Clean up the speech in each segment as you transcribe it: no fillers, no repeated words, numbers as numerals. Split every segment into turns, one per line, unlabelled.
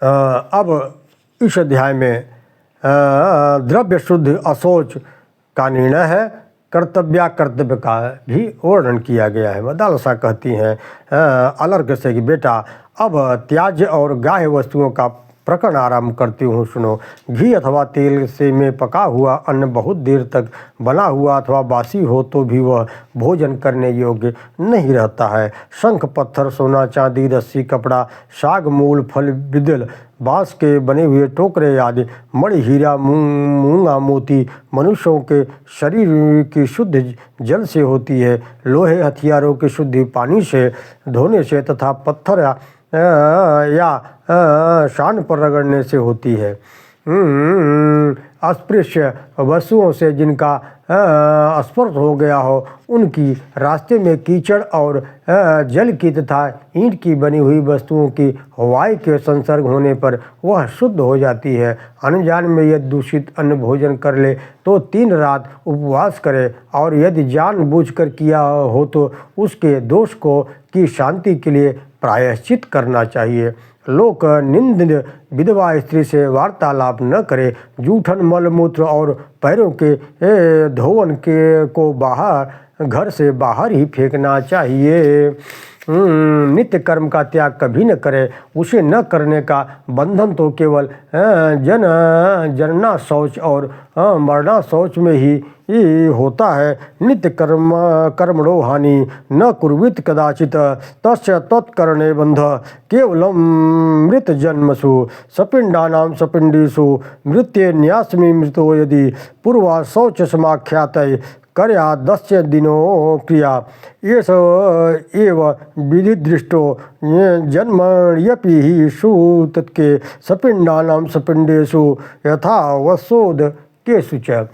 अब इस अध्याय में द्रव्य शुद्ध अशौच का निर्णय है। कर्तव्य का भी वर्णन किया गया है। मदालसा कहती हैं अलर्घ से कि बेटा अब त्याज्य और गाह्य वस्तुओं का प्रकरण आरंभ करती हूँ, सुनो। घी अथवा तेल से में पका हुआ अन्न बहुत देर तक बना हुआ अथवा बासी हो तो भी वह भोजन करने योग्य नहीं रहता है। शंख, पत्थर, सोना, चांदी, रस्सी, कपड़ा, साग, मूल, फल, बिदल, बांस के बने हुए टोकरे आदि, मणि, हीरा, मूंगा, मोती मनुष्यों के शरीर की शुद्ध जल से होती है। लोहे हथियारों की शुद्धि पानी से धोने से तथा पत्थर या शान पर रगड़ने से होती है। अस्पृश्य वस्तुओं से जिनका स्पर्श हो गया हो उनकी रास्ते में कीचड़ और जल की तथा ईंट की बनी हुई वस्तुओं की वायु के संसर्ग होने पर वह शुद्ध हो जाती है। अनजान में यदि दूषित अन्न भोजन कर ले तो 3 रात उपवास करे और यदि जानबूझकर किया हो तो उसके दोष को की शांति के लिए प्रायश्चित करना चाहिए। लोक निंद विधवा स्त्री से वार्तालाप न करे। जूठन, मलमूत्र और पैरों के धोवन के को बाहर घर से बाहर ही फेंकना चाहिए। नित्य कर्म का त्याग कभी न करे। उसे न करने का बंधन तो केवल जनना शौच और मरना शौच में ही होता है। नित्य कर्मणो हानि न कुर्वित कदाचित तस्य तत्करणे बंध केवलम मृत जन्मसु सपिंडानां सपिंडीषु मृत्ये न्यासमि मृतो यदि पूर्वा शौच समाख्यात कर्या 10 दिनों क्रिया एष एव विधिदृष्टो जन्मण्यपि हि सुतत्के सपिंडानां सपिंडेषु यथा वसोद केषु च।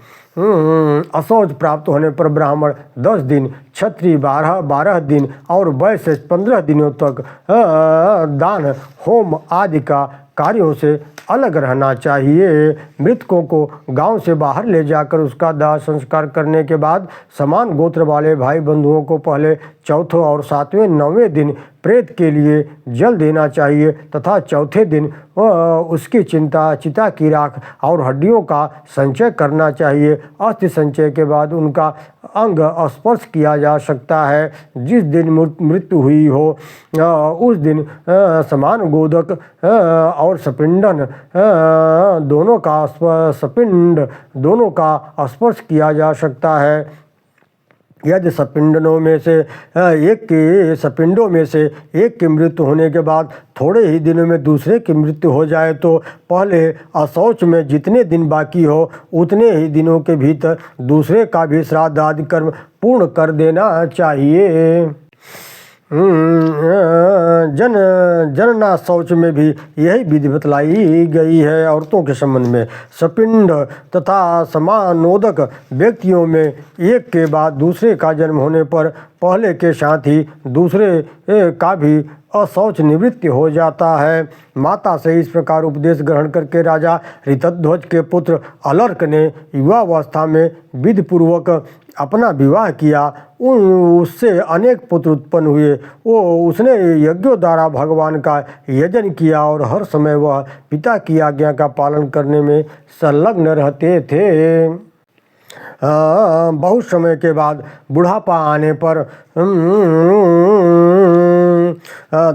अशौच प्राप्त होने पर ब्राह्मण 10 दिन, क्षत्रिय 12 दिन और वैश्य 15 दिनों तक दान, होम आदि का कार्यों से अलग रहना चाहिए। मृतकों को गांव से बाहर ले जाकर उसका दाह संस्कार करने के बाद समान गोत्र वाले भाई बंधुओं को पहले चौथे और 7वें 9वें दिन प्रेत के लिए जल देना चाहिए तथा चौथे दिन उसकी चिता की राख और हड्डियों का संचय करना चाहिए। अस्थि संचय के बाद उनका अंग स्पर्श किया जा सकता है। जिस दिन मृत्यु हुई हो उस दिन समान गोदक और सपिंडन दोनों का स्पर्श किया जा सकता है। यदि सपिंडों में से एक की मृत्यु होने के बाद थोड़े ही दिनों में दूसरे की मृत्यु हो जाए तो पहले अशौच में जितने दिन बाकी हो उतने ही दिनों के भीतर दूसरे का भी श्राद्ध आदि कर्म पूर्ण कर देना चाहिए। जनना शौच में भी यही विधि बतलाई गई है। औरतों के संबंध में सपिंड तथा समानोदक व्यक्तियों में एक के बाद दूसरे का जन्म होने पर पहले के साथ ही दूसरे का भी अशौच निवृत्ति हो जाता है। माता से इस प्रकार उपदेश ग्रहण करके राजा ऋतध्वज के पुत्र अलर्क ने युवावस्था में विधि पूर्वक अपना विवाह किया। उससे अनेक पुत्र उत्पन्न हुए। उसने यज्ञों द्वारा भगवान का यजन किया और हर समय वह पिता की आज्ञा का पालन करने में संलग्न रहते थे। बहुत समय के बाद बुढ़ापा आने पर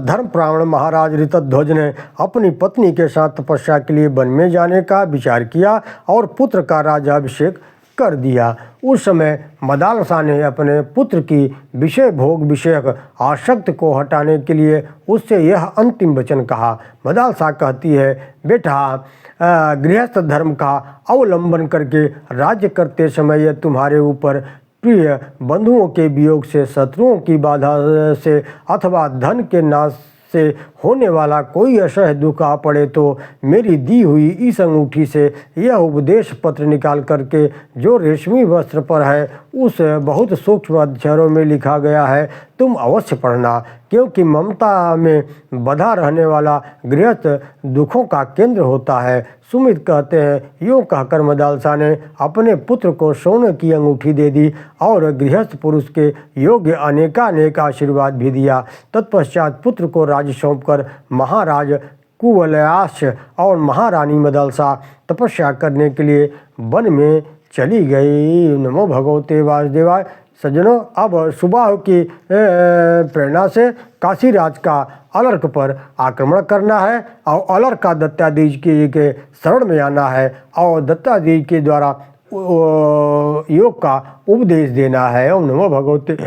धर्मप्राण महाराज ऋतध्वज ने अपनी पत्नी के साथ तपस्या के लिए वन में जाने का विचार किया और पुत्र का राज्याभिषेक कर दिया। उस समय मदालसा ने अपने पुत्र की विषय भोग विषयक आसक्ति को हटाने के लिए उससे यह अंतिम वचन कहा। मदालसा कहती है, बेटा गृहस्थ धर्म का अवलंबन करके राज्य करते समय यह तुम्हारे ऊपर प्रिय बंधुओं के वियोग से, शत्रुओं की बाधा से अथवा धन के नाश से होने वाला कोई असह्य दुख आ पड़े तो मेरी दी हुई इस अंगूठी से यह उपदेश पत्र निकाल करके जो रेशमी वस्त्र पर है उस बहुत सूक्ष्म अक्षरों में लिखा गया है तुम अवश्य पढ़ना, क्योंकि ममता में बधा रहने वाला गृहस्थ दुखों का केंद्र होता है। सुमित कहते हैं, यूँ कहकर मदालसा ने अपने पुत्र को सोने की अंगूठी दे दी और गृहस्थ पुरुष के योग्य अनेकानेक आशीर्वाद भी दिया। तत्पश्चात पुत्र को राज्य सौंपकर महाराज कुवलयास और महारानी मदलसा तपस्या करने के लिए वन में चली गई। नमो भगवते वासुदेवाय। सज्जनों, अब सुबाहु की प्रेरणा से काशीराज का अलर्क पर आक्रमण करना है और अलर्क का दत्तात्रेय के शरण में आना है और दत्तात्रेय के द्वारा योग का उपदेश देना है। ओम नमो भगवते